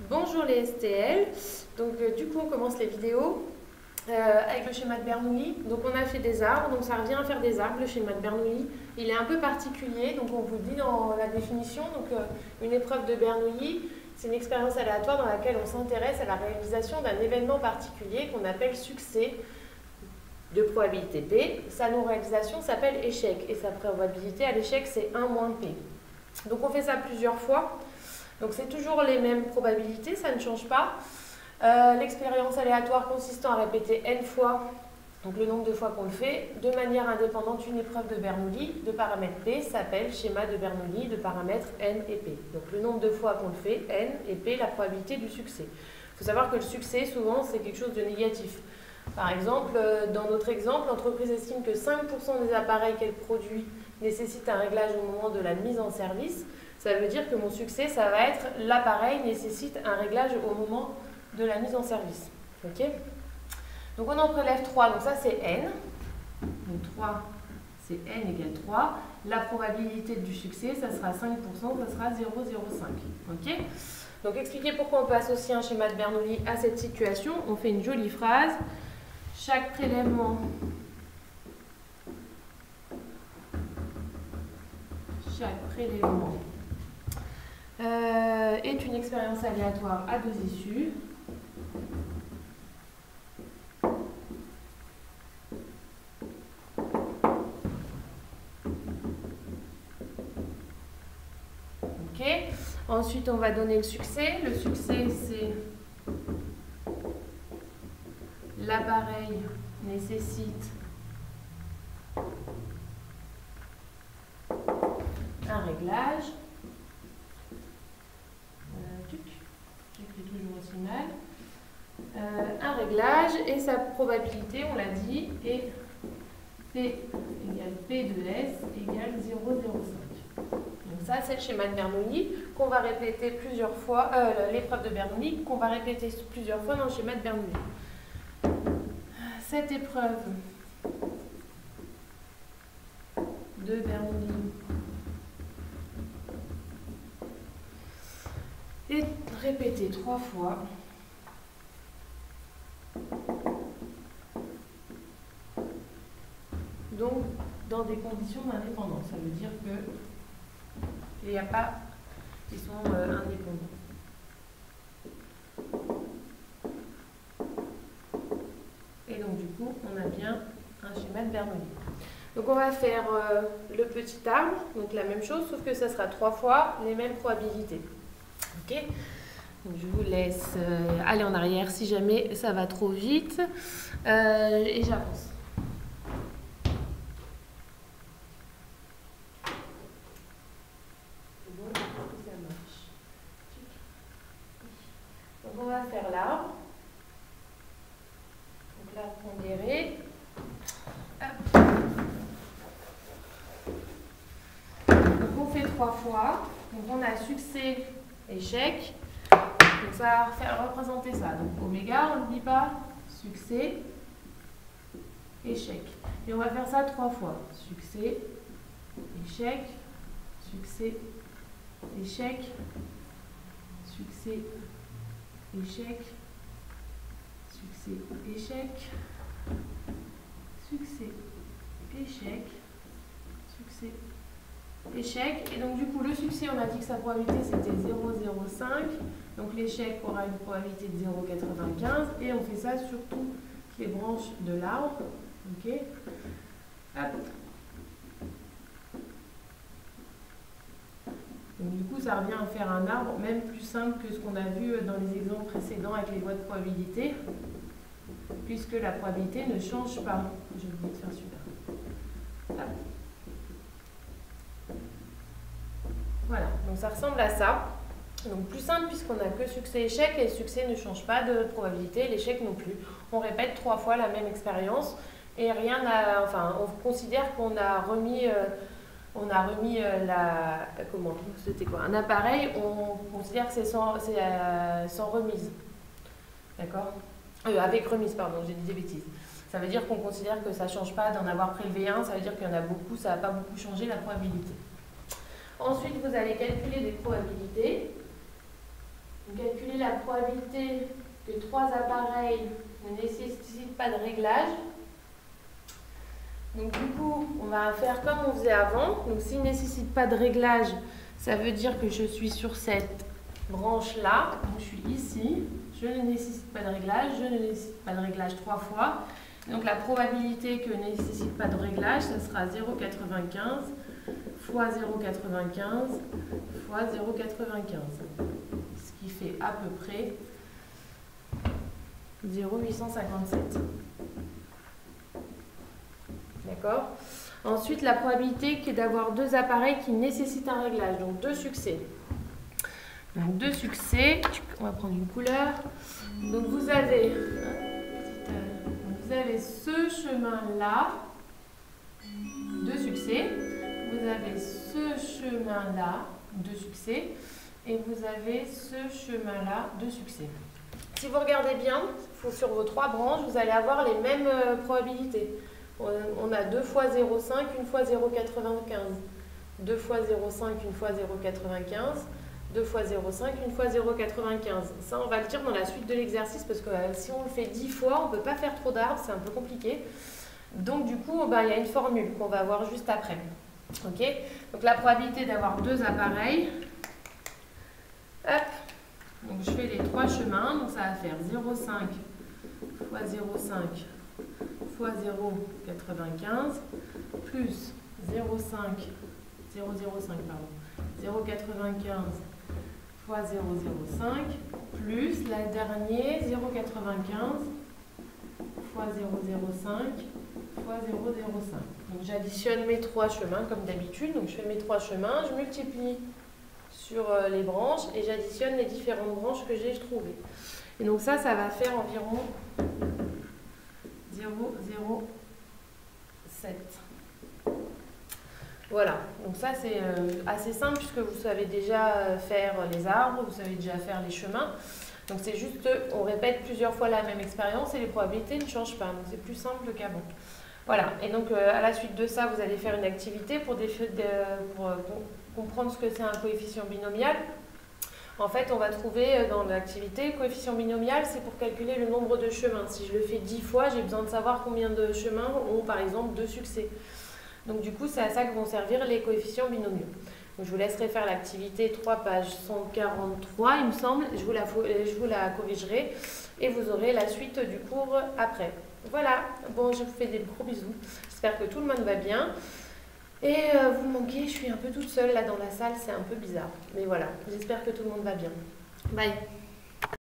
Bonjour les STL, donc du coup on commence les vidéos avec le schéma de Bernoulli. Donc on a fait des arbres, donc ça revient à faire des arbres, le schéma de Bernoulli. Il est un peu particulier, donc on vous dit dans la définition, donc une épreuve de Bernoulli, c'est une expérience aléatoire dans laquelle on s'intéresse à la réalisation d'un événement particulier qu'on appelle succès de probabilité P. Sa non-réalisation s'appelle échec et sa probabilité à l'échec c'est 1 moins P. Donc on fait ça plusieurs fois. Donc c'est toujours les mêmes probabilités, ça ne change pas. L'expérience aléatoire consistant à répéter n fois, donc le nombre de fois qu'on le fait, de manière indépendante une épreuve de Bernoulli de paramètres P s'appelle schéma de Bernoulli de paramètres n et P. Donc le nombre de fois qu'on le fait, n, et P, la probabilité du succès. Il faut savoir que le succès, souvent, c'est quelque chose de négatif. Par exemple, dans notre exemple, l'entreprise estime que 5% des appareils qu'elle produit nécessitent un réglage au moment de la mise en service. Ça veut dire que mon succès, ça va être l'appareil nécessite un réglage au moment de la mise en service. Ok ? Donc on en prélève 3, donc ça c'est n. Donc 3, c'est n égale 3. La probabilité du succès, ça sera 5%, ça sera 0,05. Ok ? Donc expliquer pourquoi on peut associer un schéma de Bernoulli à cette situation. On fait une jolie phrase. Chaque prélèvement est une expérience aléatoire à deux issues. Ok. Ensuite, on va donner le succès. Le succès, c'est l'appareil nécessite un réglage. J'écris toujours aussi mal. Un réglage et sa probabilité, on l'a dit, est P égale P de S égale 0,05. Donc ça, c'est le schéma de Bernoulli qu'on va répéter plusieurs fois, l'épreuve de Bernoulli qu'on va répéter plusieurs fois dans le schéma de Bernoulli. Cette épreuve de Bernoulli est répétée 3 fois. Donc, dans des conditions d'indépendance. Ça veut dire qu'il n'y a pas qui sont indépendants. Et donc, du coup, on a bien un schéma de Bernoulli. Donc, on va faire le petit arbre, donc la même chose, sauf que ça sera 3 fois les mêmes probabilités. Ok ? Donc, je vous laisse aller en arrière si jamais ça va trop vite. Et j'avance. Donc on va faire l'arbre. Donc l'arbre pondéré. Donc on fait 3 fois. Donc on a succès, échec. Donc ça va représenter ça. Donc oméga, on ne dit pas. Succès, échec. Et on va faire ça 3 fois. Succès, échec, succès, échec, succès, échec, succès, échec, succès, échec, succès, échec. Et donc du coup le succès, on a dit que sa probabilité c'était 0,05. Donc l'échec aura une probabilité de 0,95. Et on fait ça sur toutes les branches de l'arbre. Ok. Hop. Donc du coup, ça revient à faire un arbre même plus simple que ce qu'on a vu dans les exemples précédents avec les lois de probabilité, puisque la probabilité ne change pas. J'ai oublié de faire celui-là. Voilà, donc ça ressemble à ça. Donc plus simple puisqu'on n'a que succès-échec et le succès ne change pas de probabilité, l'échec non plus. On répète 3 fois la même expérience et rien n'a... Enfin, on considère qu'on a remis... comment c'était quoi? Un appareil, on considère que c'est sans remise. D'accord? Avec remise, pardon, j'ai dit des bêtises. Ça veut dire qu'on considère que ça ne change pas d'en avoir prélevé un, ça veut dire qu'il y en a beaucoup, ça n'a pas beaucoup changé la probabilité. Ensuite, vous allez calculer des probabilités. Vous calculez calculer la probabilité que 3 appareils ne nécessitent pas de réglage. Donc du coup, on va faire comme on faisait avant. Donc s'il ne nécessite pas de réglage, ça veut dire que je suis sur cette branche-là. Donc je suis ici. Je ne nécessite pas de réglage. Je ne nécessite pas de réglage 3 fois. Donc la probabilité que ne nécessite pas de réglage, ça sera 0,95 fois 0,95 fois 0,95. Ce qui fait à peu près 0,857. D'accord? Ensuite, la probabilité qui est d'avoir 2 appareils qui nécessitent un réglage, donc 2 succès. Donc 2 succès, on va prendre une couleur. Donc vous avez ce chemin-là, 2 succès. Vous avez ce chemin-là, 2 succès. Et vous avez ce chemin-là, 2 succès. Si vous regardez bien, sur vos 3 branches, vous allez avoir les mêmes probabilités. On a 2 fois 0,5, une fois 0,95. 2 fois 0,5, une fois 0,95. 2 fois 0,5, une fois 0,95. Ça, on va le dire dans la suite de l'exercice parce que si on le fait 10 fois, on ne peut pas faire trop d'arbres, c'est un peu compliqué. Donc du coup, il y a une formule qu'on va voir juste après. Ok? Donc la probabilité d'avoir 2 appareils. Hop. Donc je fais les 3 chemins. Donc ça va faire 0,5 fois 0,5 fois 0,95 plus 0,05 pardon, 0,95 fois 0,05 plus la dernière 0,95 fois 0,05 fois 0,05. Donc j'additionne mes 3 chemins comme d'habitude. Donc je fais mes 3 chemins, je multiplie sur les branches et j'additionne les différentes branches que j'ai trouvées. Et donc ça va faire environ 0,07. Voilà, donc ça c'est assez simple puisque vous savez déjà faire les arbres, vous savez déjà faire les chemins. Donc c'est juste, on répète plusieurs fois la même expérience et les probabilités ne changent pas. Donc c'est plus simple qu'avant. Voilà, et donc à la suite de ça, vous allez faire une activité pour comprendre ce que c'est un coefficient binomial. En fait, on va trouver dans l'activité, coefficient binomial, c'est pour calculer le nombre de chemins. Si je le fais 10 fois, j'ai besoin de savoir combien de chemins ont par exemple 2 succès. Donc du coup, c'est à ça que vont servir les coefficients binomiaux. Donc, je vous laisserai faire l'activité 3 pages 143, il me semble. Je vous la corrigerai et vous aurez la suite du cours après. Voilà, bon, je vous fais des gros bisous. J'espère que tout le monde va bien. Et vous me manquez, je suis un peu toute seule là dans la salle, c'est un peu bizarre. Mais voilà, j'espère que tout le monde va bien. Bye.